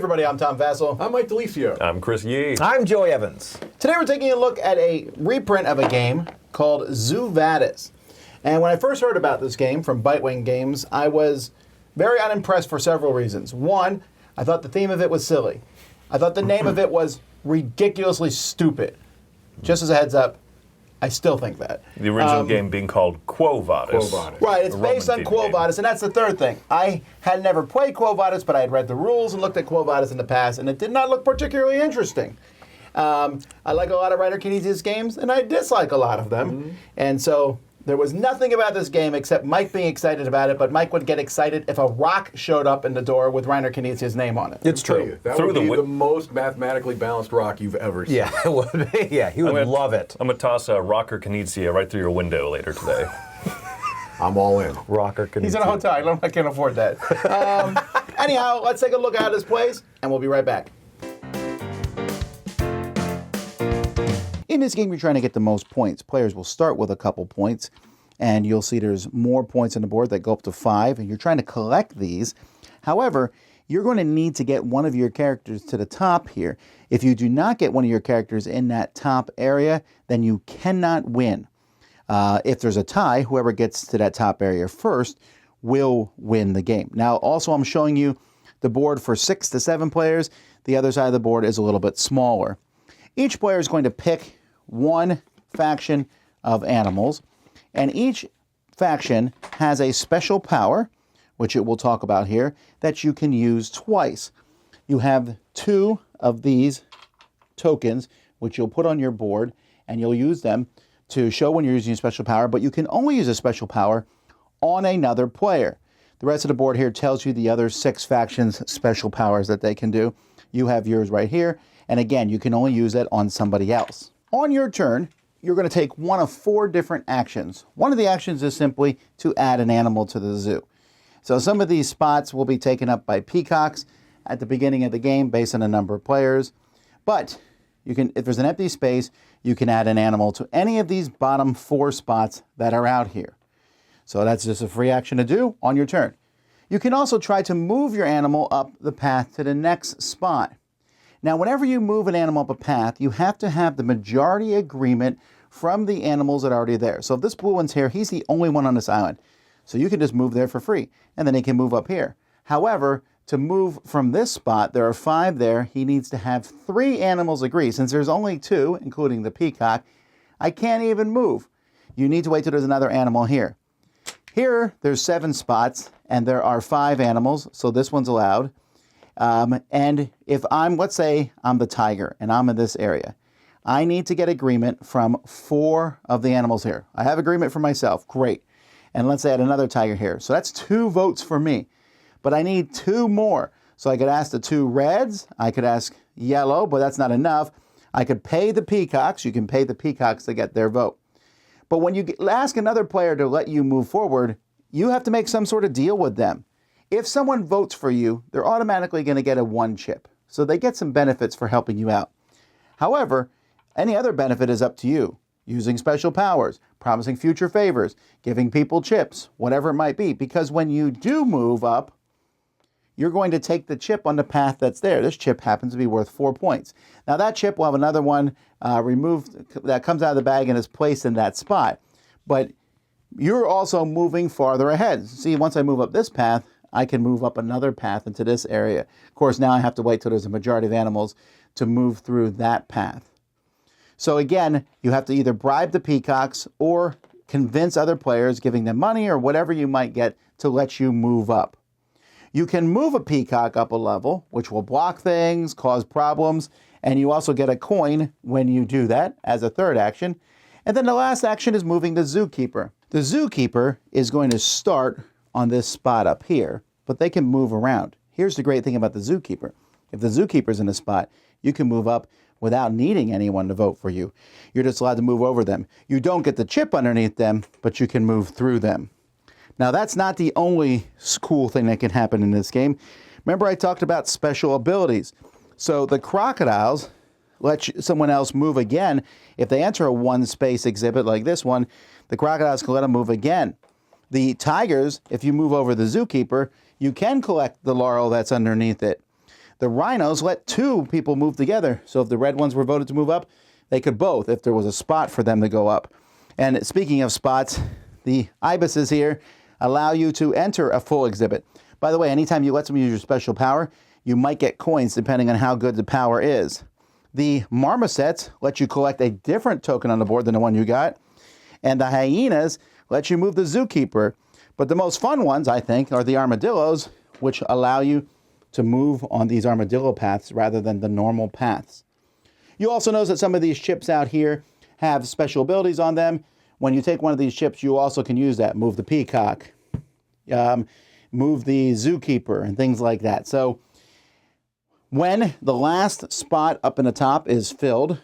everybody, I'm Tom Vassell. I'm Mike DeLisio. I'm Chris Yee. I'm Joey Evans. Today we're taking a look at a reprint of a game called Zoo Vadis. And when I first heard about this game from Bitewing Games, I was very unimpressed for several reasons. One, I thought the theme of it was silly. I thought the name of it was ridiculously stupid. Just as a heads up, I still think that. The original game being called Quo Vadis. Right, it's based on Quo Vadis, and that's the third thing. I had never played Quo Vadis, but I had read the rules and looked at Quo Vadis in the past, and it did not look particularly interesting. I like a lot of Reiner Knizia's games, and I dislike a lot of them. And so there was nothing about this game except Mike being excited about it, but Mike would get excited if a rock showed up in the door with Reiner Knizia's name on it. It's true. That would be the most mathematically balanced rock you've ever seen. Yeah, it would be. Yeah, he would love it. I'm going to toss a Rocker Knizia right through your window later today. I'm all in. Rocker Knizia. He's in a hotel. I can't afford that. Anyhow, let's take a look at how this plays, and we'll be right back. In this game, you're trying to get the most points. Players will start with a couple points, and you'll see there's more points on the board that go up to 5, and you're trying to collect these. However, you're going to need to get one of your characters to the top here. If you do not get one of your characters in that top area, then you cannot win. If there's a tie, whoever gets to that top area first will win the game. Now, also, I'm showing you the board for 6 to 7 players. The other side of the board is a little bit smaller. Each player is going to pick one faction of animals, and each faction has a special power, which it will talk about here, that you can use twice. You have 2 of these tokens, which you'll put on your board, and you'll use them to show when you're using a special power, but you can only use a special power on another player. The rest of the board here tells you the other 6 factions' special powers that they can do. You have yours right here, and again, you can only use it on somebody else. On your turn, you're going to take one of 4 different actions. One of the actions is simply to add an animal to the zoo. So some of these spots will be taken up by peacocks at the beginning of the game based on a number of players. But you can, if there's an empty space, you can add an animal to any of these bottom 4 spots that are out here. So that's just a free action to do on your turn. You can also try to move your animal up the path to the next spot. Now, whenever you move an animal up a path, you have to have the majority agreement from the animals that are already there. So if this blue one's here, he's the only one on this island. So you can just move there for free, and then he can move up here. However, to move from this spot, there are 5 there. He needs to have 3 animals agree. Since there's only 2, including the peacock, I can't even move. You need to wait till there's another animal here. Here, there's 7 spots, and there are 5 animals, so this one's allowed. And if let's say I'm the tiger and I'm in this area, I need to get agreement from 4 of the animals here. I have agreement for myself, great. And let's say I had another tiger here. So that's 2 votes for me, but I need 2 more. So I could ask the 2 reds, I could ask yellow, but that's not enough. I could pay the peacocks, you can pay the peacocks to get their vote. But when you ask another player to let you move forward, you have to make some sort of deal with them. If someone votes for you, they're automatically going to get a 1 chip. So they get some benefits for helping you out. However, any other benefit is up to you. Using special powers, promising future favors, giving people chips, whatever it might be. Because when you do move up, you're going to take the chip on the path that's there. This chip happens to be worth 4 points. Now that chip will have another one removed that comes out of the bag and is placed in that spot. But you're also moving farther ahead. See, once I move up this path, I can move up another path into this area. Of course, now I have to wait till there's a majority of animals to move through that path. So again, you have to either bribe the peacocks or convince other players, giving them money or whatever you might get to let you move up. You can move a peacock up a level, which will block things, cause problems, and you also get a coin when you do that as a third action. And then the last action is moving the zookeeper. The zookeeper is going to start on this spot up here, but they can move around. Here's the great thing about the zookeeper. If the zookeeper's in a spot, you can move up without needing anyone to vote for you. You're just allowed to move over them. You don't get the chip underneath them, but you can move through them. Now, that's not the only cool thing that can happen in this game. Remember I talked about special abilities. So the crocodiles let someone else move again. If they enter a 1-space exhibit like this one, the crocodiles can let them move again. The tigers, if you move over the zookeeper, you can collect the laurel that's underneath it. The rhinos let 2 people move together. So if the red ones were voted to move up, they could both if there was a spot for them to go up. And speaking of spots, the ibises here allow you to enter a full exhibit. By the way, anytime you let someone use your special power, you might get coins depending on how good the power is. The marmosets let you collect a different token on the board than the one you got. And the hyenas let you move the zookeeper. But the most fun ones, I think, are the armadillos, which allow you to move on these armadillo paths rather than the normal paths. You also notice that some of these chips out here have special abilities on them. When you take one of these chips, you also can use that. Move the peacock, move the zookeeper, and things like that. So when the last spot up in the top is filled,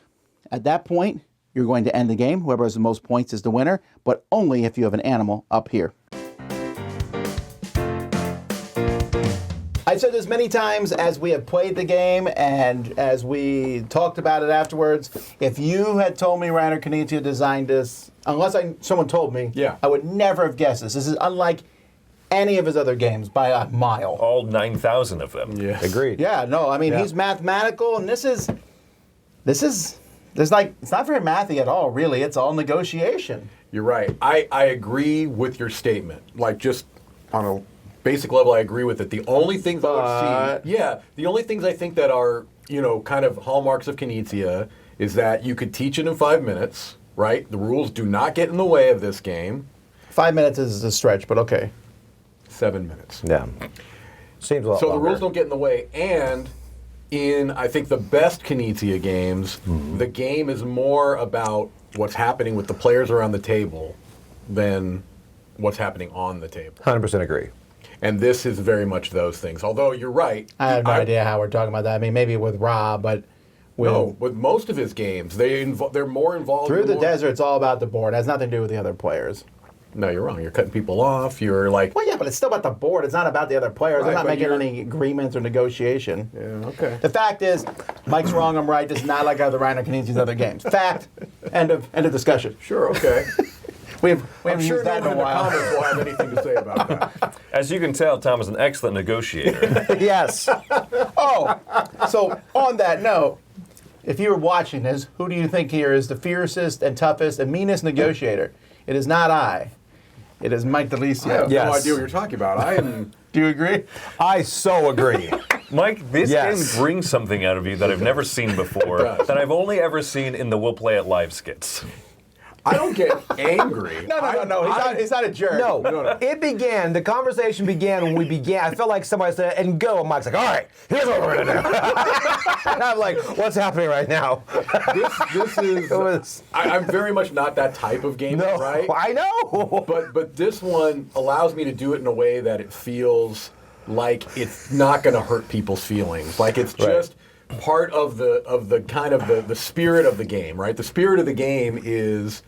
at that point, you're going to end the game. Whoever has the most points is the winner, but only if you have an animal up here. I've said this many times as we have played the game and as we talked about it afterwards. If you had told me Reiner Knizia designed this, unless someone told me, I would never have guessed this. This is unlike any of his other games by a mile. All 9,000 of them. Yeah. Agreed. Yeah, no, I mean, he's mathematical, and this is, it's not very mathy at all, really. It's all negotiation. You're right. I agree with your statement. Like, just on a basic level, I agree with it. The only things the only things I think that are, kind of hallmarks of Knizia is that you could teach it in 5 minutes, right? The rules do not get in the way of this game. 5 minutes is a stretch, but okay. 7 minutes. Yeah. Seems a lot So longer. the rules don't get in the way, and in, I think, the best Knizia games, the game is more about what's happening with the players around the table than what's happening on the table. 100% agree. And this is very much those things. Although you're right. I have no idea how we're talking about that. I mean, maybe with Rob, but with most of his games, they're more involved. Through the Desert, it's all about the board. It has nothing to do with the other players. No, you're wrong. You're cutting people off. You're like... Well, yeah, but it's still about the board. It's not about the other players. Right, They're not but making any agreements or negotiation. Yeah, okay. The fact is, Mike's wrong, I'm right. This is not like other Reiner Knizia's other games. Fact. End of discussion. Sure, okay. We I'm haven't sure used that no in one a in the while. comments will have anything to say about that. As you can tell, Tom is an excellent negotiator. Yes. Oh, so on that note, if you were watching this, who do you think here is the fiercest and toughest and meanest negotiator? It is not I. It is Mike I DeLisio. have no Yes. idea what you're talking about. I am... Do you agree? I so agree. Mike, this Yes. game brings something out of you that I've never seen before, does. that I've only ever seen in the We'll Play It Live skits. I don't get angry. No. He's not a jerk. No, No. the conversation began when we began. I felt like somebody said, and go. And Mike's like, all right, here's what we're going to do. And I'm like, what's happening right now? This is... It was- I'm very much not that type of gamer, No, right? I know. But this one allows me to do it in a way that it feels like it's not going to hurt people's feelings. Like it's just part of the kind of the spirit of the game, right? The spirit of the game is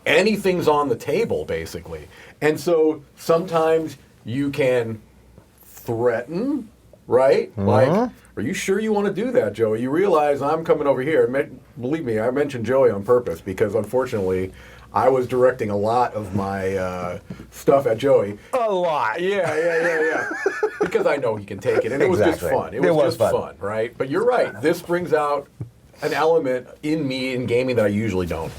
anything's on the table, basically. And so sometimes you can threaten, right? Like, are you sure you want to do that, Joey? You realize I'm coming over here. Believe me, I mentioned Joey on purpose because unfortunately I was directing a lot of my stuff at Joey. A lot. Yeah. Because I know he can take it, and it was just Exactly. fun. It It was was just fun. fun, right? But you're right. This brings out an element in me in gaming that I usually don't.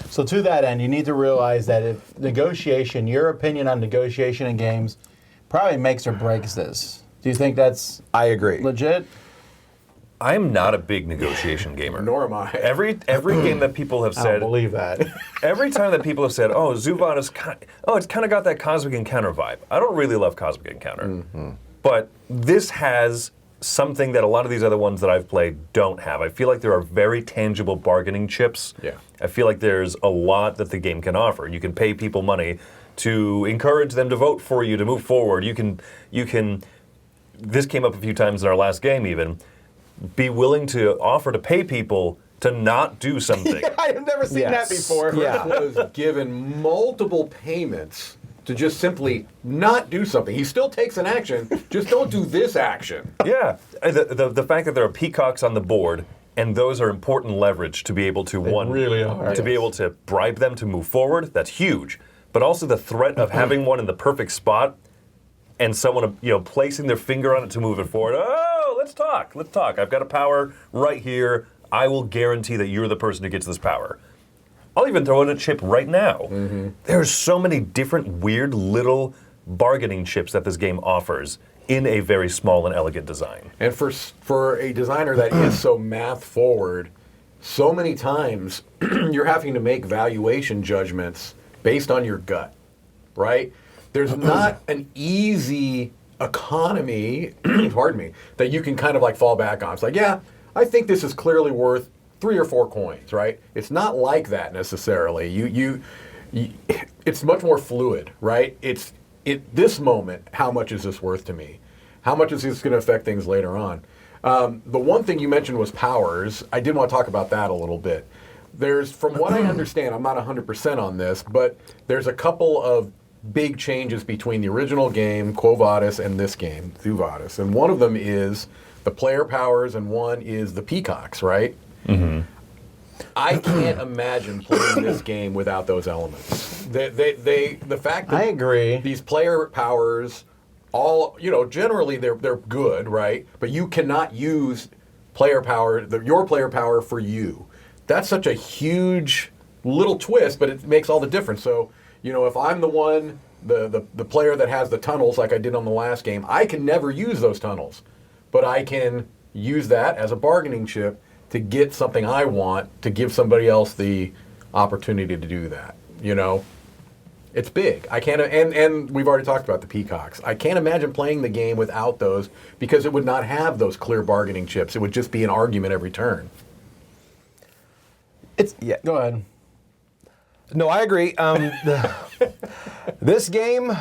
So to that end, you need to realize that if negotiation, your opinion on negotiation in games, probably makes or breaks this. Do you think that's I agree. legit? I'm not a big negotiation gamer. Nor am I. Every game that people have I said, don't believe that. every time that people have said, oh, Zoo Vadis, it's kind of got that Cosmic Encounter vibe. I don't really love Cosmic Encounter. But this has something that a lot of these other ones that I've played don't have. I feel like there are very tangible bargaining chips. Yeah. I feel like there's a lot that the game can offer. You can pay people money to encourage them to vote for you to move forward. You can. This came up a few times in our last game even. Be willing to offer to pay people to not do something. I have never seen that Yes. before. Yeah. Was given multiple payments to just simply not do something. He still takes an action, just don't do this action. Yeah, the fact that there are peacocks on the board, and those are important leverage to be able to really are. to be able to bribe them to move forward. That's huge. But also the threat of having one in the perfect spot, and someone placing their finger on it to move it forward. Oh, let's talk. Let's talk. I've got a power right here. I will guarantee that you're the person who gets this power. I'll even throw in a chip right now. There's so many different weird little bargaining chips that this game offers in a very small and elegant design. And for a designer that is so math forward, so many times you're having to make valuation judgments based on your gut, right? There's not an easy economy, pardon me, that you can kind of like fall back on. It's like, yeah, I think this is clearly worth 3 or 4 coins, right? It's not like that necessarily. You it's much more fluid, right? It's this moment, how much is this worth to me? How much is this going to affect things later on? The one thing you mentioned was powers. I did want to talk about that a little bit. There's, from what I understand, I'm not 100% on this, but there's a couple of big changes between the original game, Quo Vadis, and this game, Zoo Vadis. And one of them is the player powers, and one is the peacocks, right? I can't imagine playing this game without those elements. The fact that I agree. These player powers, all, generally they're good, right? But you cannot use player power, your player power for you. That's such a huge little twist, but it makes all the difference. So, if I'm the one, the player that has the tunnels like I did on the last game, I can never use those tunnels. But I can use that as a bargaining chip to get something I want, to give somebody else the opportunity to do that. It's big. I can't, and we've already talked about the peacocks. I can't imagine playing the game without those, because it would not have those clear bargaining chips. It would just be an argument every turn. Go ahead. No, I agree. This game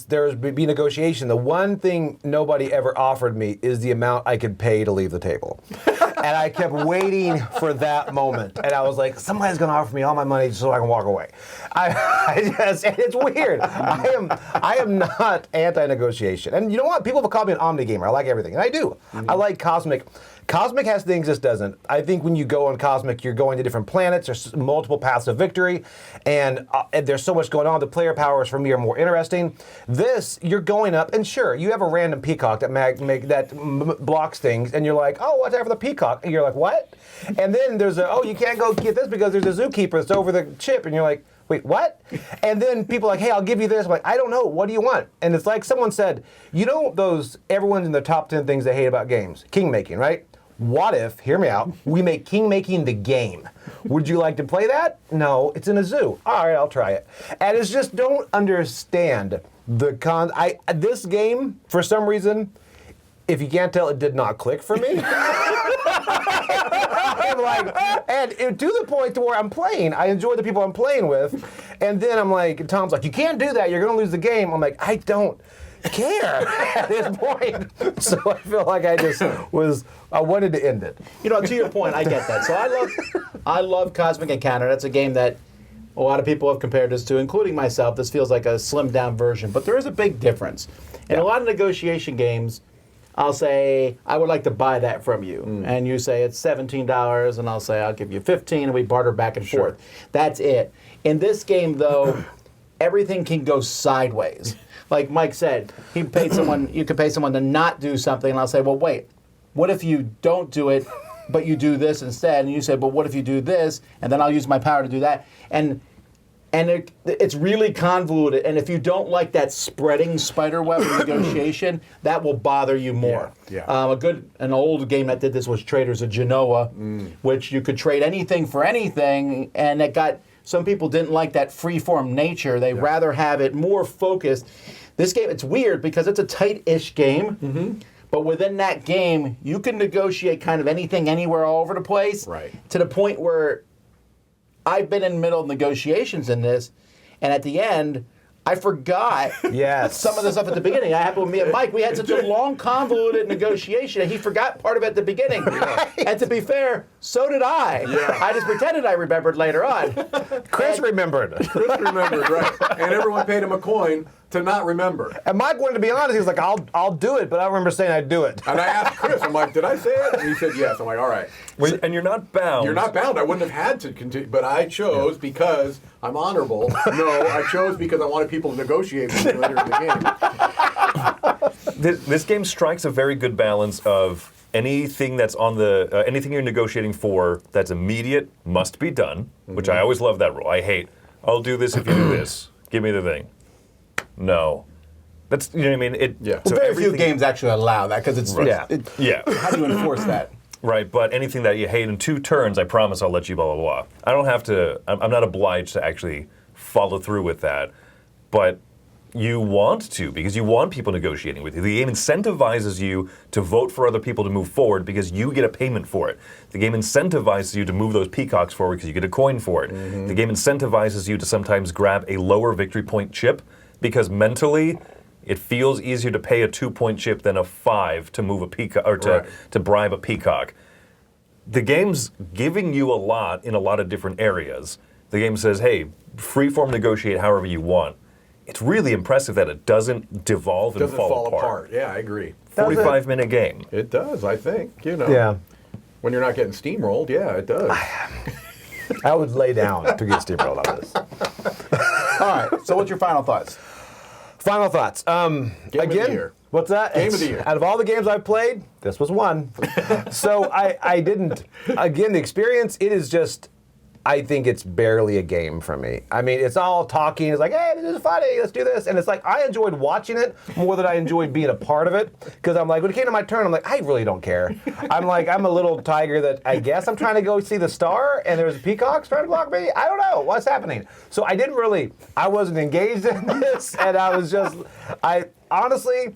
there's be negotiation. The one thing nobody ever offered me is the amount I could pay to leave the table. And I kept waiting for that moment. And I was like, somebody's going to offer me all my money so I can walk away. And it's weird. I am not anti-negotiation. And you know what? People have called me an omni gamer. I like everything. And I do. I like Cosmic. Cosmic has things this doesn't. I think when you go on Cosmic, you're going to different planets. There's multiple paths to victory, and there's so much going on. The player powers for me are more interesting. This, you're going up, and sure, you have a random peacock that blocks things, and you're like, oh, what's after the peacock? And you're like, what? And then there's you can't go get this because there's a zookeeper that's over the chip, and you're like, wait, what? And then people are like, hey, I'll give you this. I'm like, I don't know. What do you want? And it's like someone said, everyone's in the top 10 things they hate about games. King making, right? What if, hear me out, we make king making the game? Would you like to play that? No, it's in a zoo. All right, I'll try it. And it's just don't understand this game, for some reason, if you can't tell, it did not click for me. I'm like, and to the point to where I'm playing, I enjoy the people I'm playing with, and then I'm like, Tom's like, you can't do that, you're going to lose the game. I'm like, I don't care at this point. So I feel like I wanted to end it. To your point, I get that. So I love Cosmic Encounter. That's a game that a lot of people have compared this to, including myself. This feels like a slimmed down version, but there is a big difference. In a lot of negotiation games, I'll say, I would like to buy that from you. And you say it's $17, and I'll say, I'll give you $15, and we barter back and forth. That's it. In this game, though, everything can go sideways. Like Mike said, you could pay someone to not do something, and I'll say, well, wait, what if you don't do it, but you do this instead? And you say, but what if you do this, and then I'll use my power to do that? And it's really convoluted, and if you don't like that spreading spider web of negotiation, that will bother you more. An old game that did this was Traders of Genoa, which you could trade anything for anything, and it got... Some people didn't like that free-form nature. They rather have it more focused. This game, it's weird because it's a tight-ish game, but within that game, you can negotiate kind of anything, anywhere, all over the place, to the point where I've been in the middle of negotiations in this, and at the end, I forgot some of the stuff at the beginning. I happened with me and Mike. We had such a long, convoluted negotiation, and he forgot part of it at the beginning. And to be fair, so did I. I just pretended I remembered later on. Chris remembered, right? And everyone paid him a coin to not remember. And Mike wanted to be honest. He was like, I'll do it, but I don't remember saying I'd do it. And I asked Chris, I'm like, did I say it? And he said yes. I'm like, all right. And you're not bound. You're not bound. I wouldn't have had to continue, but I chose because I'm honorable. No, I chose because I wanted people to negotiate with me later in the game. This game strikes a very good balance of anything that's on the anything you're negotiating for that's immediate must be done, which I always love that rule. I hate. I'll do this if you do this. Give me the thing. No, that's you know what I mean. Yeah. Well, very few games actually allow that because it's Yeah. How do you enforce that? Right, but anything that you hate in 2 turns, I promise I'll let you blah, blah, blah. I don't have to, I'm not obliged to actually follow through with that, but you want to because you want people negotiating with you. The game incentivizes you to vote for other people to move forward because you get a payment for it. The game incentivizes you to move those peacocks forward because you get a coin for it. The game incentivizes you to sometimes grab a lower victory point chip because mentally, it feels easier to pay a 2-point chip than a 5 to move a peacock or to bribe a peacock. The game's giving you a lot in a lot of different areas. The game says, "Hey, freeform negotiate however you want." It's really impressive that it doesn't devolve and fall apart. Yeah, I agree. 45-minute game. It does, I think. You know. Yeah. When you're not getting steamrolled, yeah, it does. I would lay down to get steamrolled on this. All right. So, what's your final thoughts? Final thoughts. Game of the year. What's that? Game of the year. Out of all the games I've played, this was one. So I didn't. Again, the experience, it is just, I think it's barely a game for me. I mean, it's all talking. It's like, hey, this is funny. Let's do this. And it's like, I enjoyed watching it more than I enjoyed being a part of it. Because I'm like, when it came to my turn, I'm like, I really don't care. I'm like, I'm a little tiger that I guess I'm trying to go see the star and there's peacocks trying to block me. I don't know what's happening. So I wasn't engaged in this. And I was just, honestly,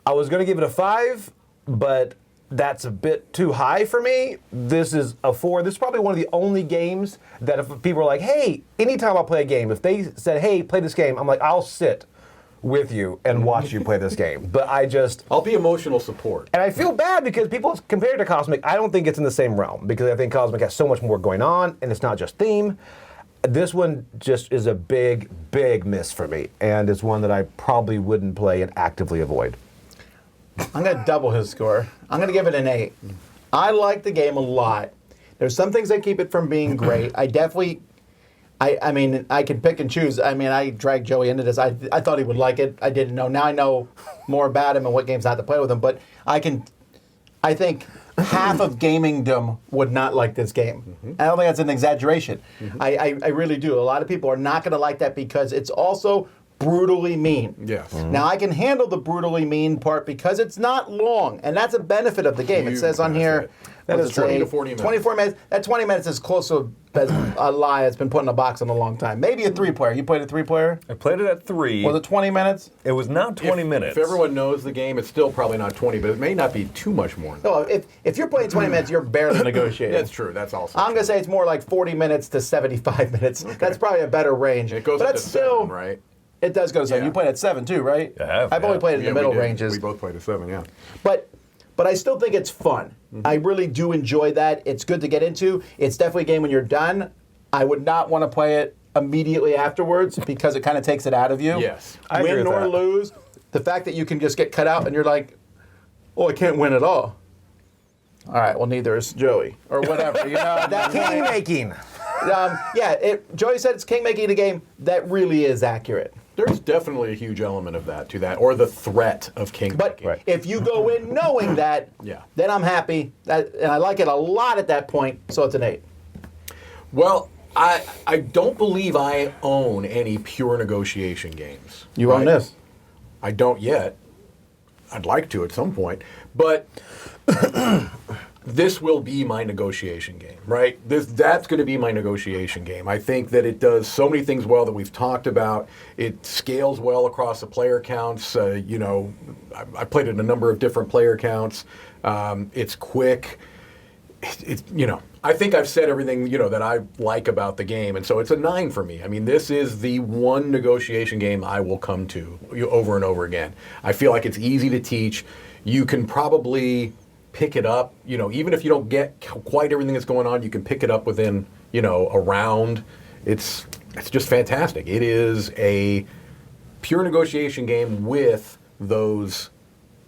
I was going to give it a 5, but that's a bit too high for me. This is a 4. This is probably one of the only games that if people are like, hey, anytime I'll play a game, if they said, hey, play this game, I'm like, I'll sit with you and watch you play this game. But I'll be emotional support. And I feel bad because people compare it to Cosmic. I don't think it's in the same realm because I think Cosmic has so much more going on and it's not just theme. This one just is a big, big miss for me. And it's one that I probably wouldn't play and actively avoid. I'm going to double his score. I'm going to give it an 8. I like the game a lot. There's some things that keep it from being great. I mean, I can pick and choose. I mean, I dragged Joey into this. I thought he would like it. I didn't know. Now I know more about him and what games not to play with him. But I think half of gamingdom would not like this game. I don't think that's an exaggeration. I really do. A lot of people are not going to like that because it's also brutally mean. Yes. Now I can handle the brutally mean part because it's not long, and that's a benefit of the game. It says on here that is 20 to 40 minutes. 24 minutes. That 20 minutes is close to as a lie that's been put in a box in a long time. Maybe a 3-player. You played a 3-player? I played it at 3. Was it 20 minutes? It was not 20 minutes. If everyone knows the game, it's still probably not 20, but it may not be too much more. No, if you're playing 20 minutes, you're barely negotiating. That's true. That's also I'm going to say it's more like 40 minutes to 75 minutes. Okay. That's probably a better range. It goes but up that's to still 7, right? It does go to 7. Yeah. You played at 7 too, right? I have. I've only played in the middle we did. ranges. We both played at 7, yeah. But I still think it's fun. I really do enjoy that. It's good to get into. It's definitely a game when you're done. I would not want to play it immediately afterwards because it kind of takes it out of you. Yes. I agree Win with nor that. lose, the fact that you can just get cut out and you're like, oh, I can't win at all. All right, well, neither is Joey or whatever. You know, that King making. Joey said it's king making a game. That really is accurate. There's definitely a huge element of that to that, or the threat of king But making. if you go in knowing that, Yeah. then I'm happy. And I like it a lot at that point, so it's an 8. Well, I don't believe I own any pure negotiation games. You own this? I don't yet. I'd like to at some point. But this will be my negotiation game, right? That's going to be my negotiation game. I think that it does so many things well that we've talked about. It scales well across the player counts. I played it in a number of different player counts. It's quick. I think I've said everything, that I like about the game, and so it's a 9 for me. I mean, this is the one negotiation game I will come to over and over again. I feel like it's easy to teach. You can probably pick it up, even if you don't get quite everything that's going on, you can pick it up within, a round. It's just fantastic. It is a pure negotiation game with those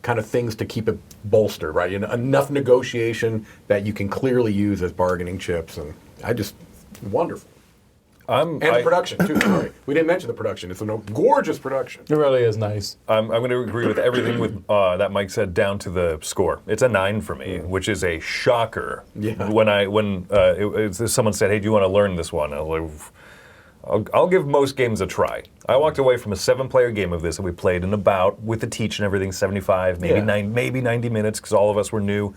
kind of things to keep it bolstered, right? Enough negotiation that you can clearly use as bargaining chips, and wonderful. And the production, too, sorry. We didn't mention the production. It's a gorgeous production. It really is nice. I'm going to agree with everything with that Mike said down to the score. It's a 9 for me, which is a shocker. Yeah. When someone said, "Hey, do you want to learn this one?" I was like, I'll give most games a try. I walked away from a 7-player game of this that we played in about, with the teach and everything, 75, maybe 90 minutes, because all of us were new.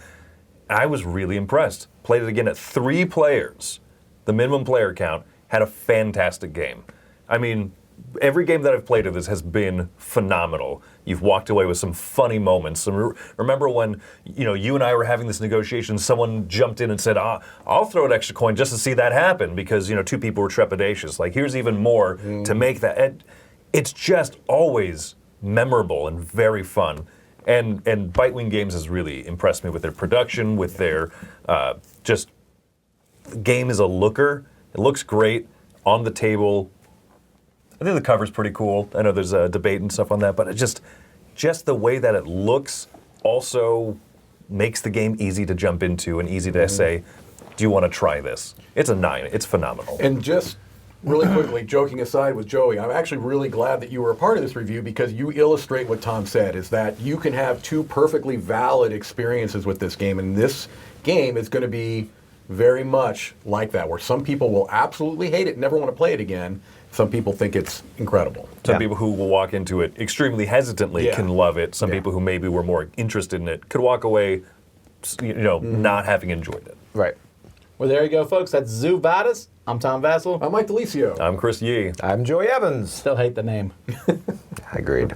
I was really impressed. Played it again at 3 players, the minimum player count. Had a fantastic game. I mean, every game that I've played of this has been phenomenal. You've walked away with some funny moments. Remember when you and I were having this negotiation, someone jumped in and said, I'll throw an extra coin just to see that happen because 2 people were trepidatious. Like, here's even more to make that. It's just always memorable and very fun. And Bitewing Games has really impressed me with their production, with their the game is a looker. It looks great on the table. I think the cover's pretty cool. I know there's a debate and stuff on that, but it just the way that it looks also makes the game easy to jump into and easy to say, do you want to try this? It's a 9. It's phenomenal. And just really quickly, joking aside with Joey, I'm actually really glad that you were a part of this review because you illustrate what Tom said, is that you can have 2 perfectly valid experiences with this game, and this game is going to be very much like that, where some people will absolutely hate it and never want to play it again. Some people think it's incredible. Some people who will walk into it extremely hesitantly can love it. Some people who maybe were more interested in it could walk away, not having enjoyed it. Right. Well, there you go, folks. That's Zoo Vadis. I'm Tom Vassell. I'm Mike DeLisio. I'm Chris Yee. I'm Joey Evans. Still hate the name. Agreed.